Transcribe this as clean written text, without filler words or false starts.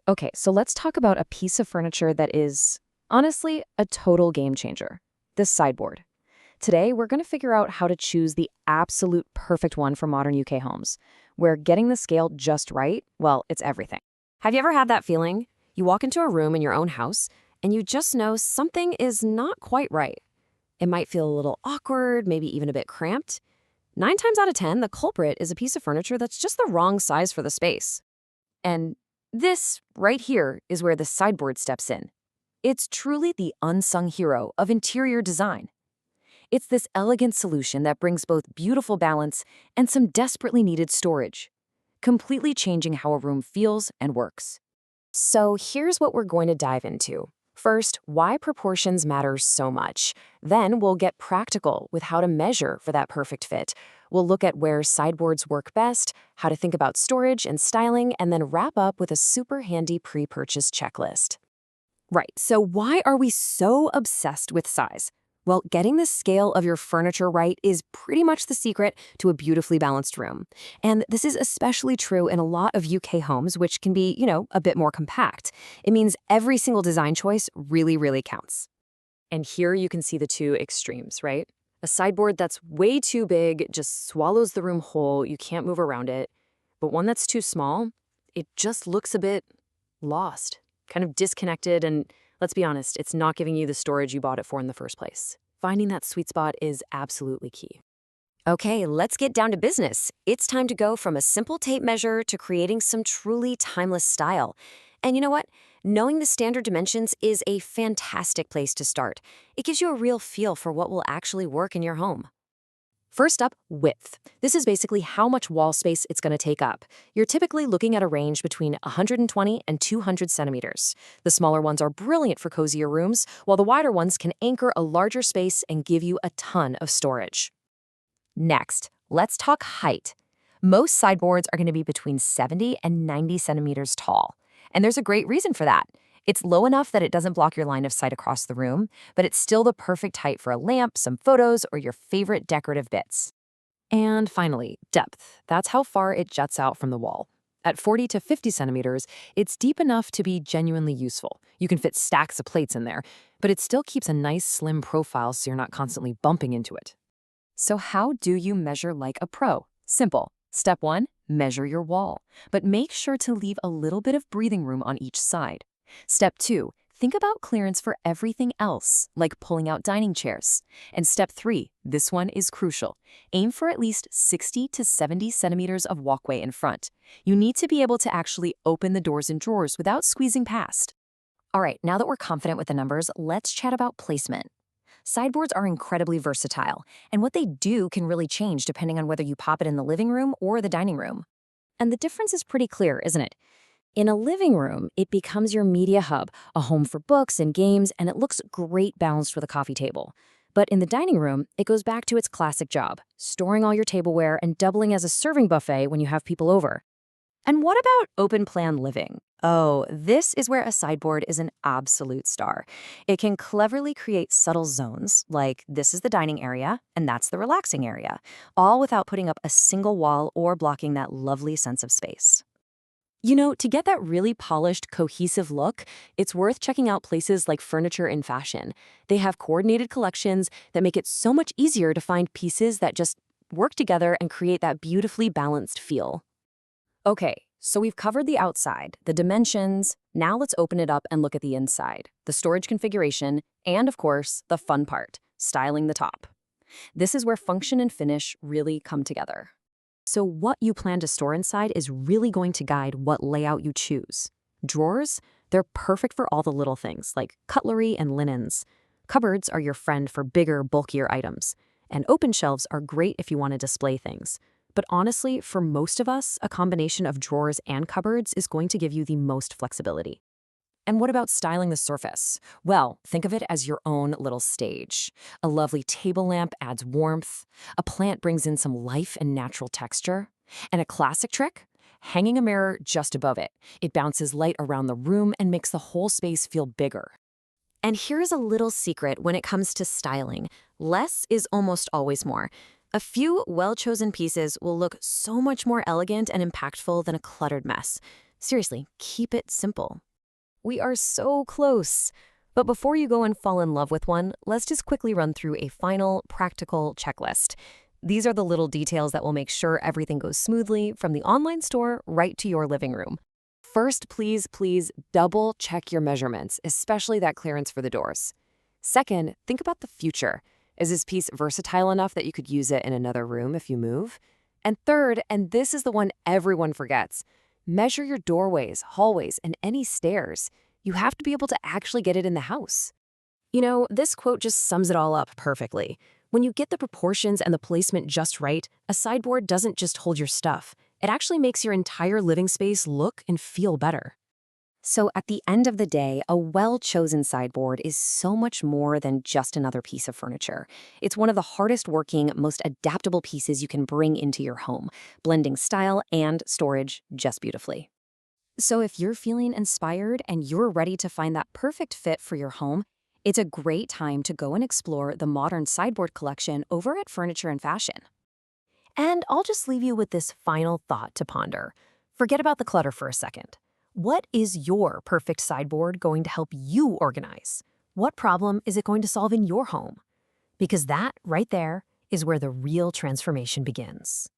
Okay, so let's talk about a piece of furniture that is, honestly, a total game changer. This sideboard. Today, we're going to figure out how to choose the absolute perfect one for modern UK homes, where getting the scale just right, well, it's everything. Have you ever had that feeling? You walk into a room in your own house, and you just know something is not quite right. It might feel a little awkward, maybe even a bit cramped. 9 times out of 10, the culprit is a piece of furniture that's just the wrong size for the space. And this, right here, is where the sideboard steps in. It's truly the unsung hero of interior design. It's this elegant solution that brings both beautiful balance and some desperately needed storage, completely changing how a room feels and works. So here's what we're going to dive into. First, why proportions matter so much. Then we'll get practical with how to measure for that perfect fit. We'll look at where sideboards work best, how to think about storage and styling, and then wrap up with a super handy pre-purchase checklist. Right, so why are we so obsessed with size? Well, getting the scale of your furniture right is pretty much the secret to a beautifully balanced room. And this is especially true in a lot of UK homes, which can be, a bit more compact. It means every single design choice really, really counts. And here you can see the two extremes, right? A sideboard that's way too big just swallows the room whole, you can't move around it. But one that's too small, it just looks a bit lost, kind of disconnected, and let's be honest, it's not giving you the storage you bought it for in the first place. Finding that sweet spot is absolutely key. Okay, let's get down to business. It's time to go from a simple tape measure to creating some truly timeless style. And you know what? Knowing the standard dimensions is a fantastic place to start. It gives you a real feel for what will actually work in your home. First up, width. This is basically how much wall space it's going to take up. You're typically looking at a range between 120 and 200 centimeters. The smaller ones are brilliant for cozier rooms, while the wider ones can anchor a larger space and give you a ton of storage. Next, let's talk height. Most sideboards are going to be between 70 and 90 centimeters tall. And there's a great reason for that. It's low enough that it doesn't block your line of sight across the room, but it's still the perfect height for a lamp, some photos, or your favorite decorative bits. And finally, depth. That's how far it juts out from the wall. At 40 to 50 centimeters, it's deep enough to be genuinely useful. You can fit stacks of plates in there, but it still keeps a nice slim profile so you're not constantly bumping into it. So how do you measure like a pro? Simple. Step 1, measure your wall, but make sure to leave a little bit of breathing room on each side. Step 2, think about clearance for everything else, like pulling out dining chairs. And step 3, this one is crucial. Aim for at least 60 to 70 centimeters of walkway in front. You need to be able to actually open the doors and drawers without squeezing past. All right, now that we're confident with the numbers, let's chat about placement. Sideboards are incredibly versatile, and what they do can really change depending on whether you pop it in the living room or the dining room. And the difference is pretty clear, isn't it? In a living room, it becomes your media hub, a home for books and games, and it looks great balanced with a coffee table. But in the dining room, it goes back to its classic job, storing all your tableware and doubling as a serving buffet when you have people over. And what about open-plan living? Oh, this is where a sideboard is an absolute star. It can cleverly create subtle zones, like this is the dining area and that's the relaxing area, all without putting up a single wall or blocking that lovely sense of space. To get that really polished, cohesive look, it's worth checking out places like Furniture in Fashion. They have coordinated collections that make it so much easier to find pieces that just work together and create that beautifully balanced feel. Okay, so we've covered the outside, the dimensions. Now let's open it up and look at the inside, the storage configuration, and of course, the fun part, styling the top. This is where function and finish really come together. So what you plan to store inside is really going to guide what layout you choose. Drawers, they're perfect for all the little things like cutlery and linens. Cupboards are your friend for bigger, bulkier items. And open shelves are great if you want to display things. But honestly, for most of us, a combination of drawers and cupboards is going to give you the most flexibility. And what about styling the surface? Well, think of it as your own little stage. A lovely table lamp adds warmth, a plant brings in some life and natural texture, and a classic trick? Hanging a mirror just above it. It bounces light around the room and makes the whole space feel bigger. And here's a little secret when it comes to styling. Less is almost always more. A few well-chosen pieces will look so much more elegant and impactful than a cluttered mess. Seriously, keep it simple. We are so close. But before you go and fall in love with one, let's just quickly run through a final practical checklist. These are the little details that will make sure everything goes smoothly from the online store right to your living room. First, please double check your measurements, especially that clearance for the doors. Second, think about the future. Is this piece versatile enough that you could use it in another room if you move? And third, and this is the one everyone forgets, measure your doorways, hallways, and any stairs. You have to be able to actually get it in the house. You know, this quote just sums it all up perfectly. When you get the proportions and the placement just right, a sideboard doesn't just hold your stuff. It actually makes your entire living space look and feel better. So at the end of the day, a well-chosen sideboard is so much more than just another piece of furniture. It's one of the hardest working, most adaptable pieces you can bring into your home, blending style and storage just beautifully. So if you're feeling inspired and you're ready to find that perfect fit for your home, it's a great time to go and explore the modern sideboard collection over at Furniture and Fashion. And I'll just leave you with this final thought to ponder. Forget about the clutter for a second. What is your perfect sideboard going to help you organize? What problem is it going to solve in your home? Because that, right there, is where the real transformation begins.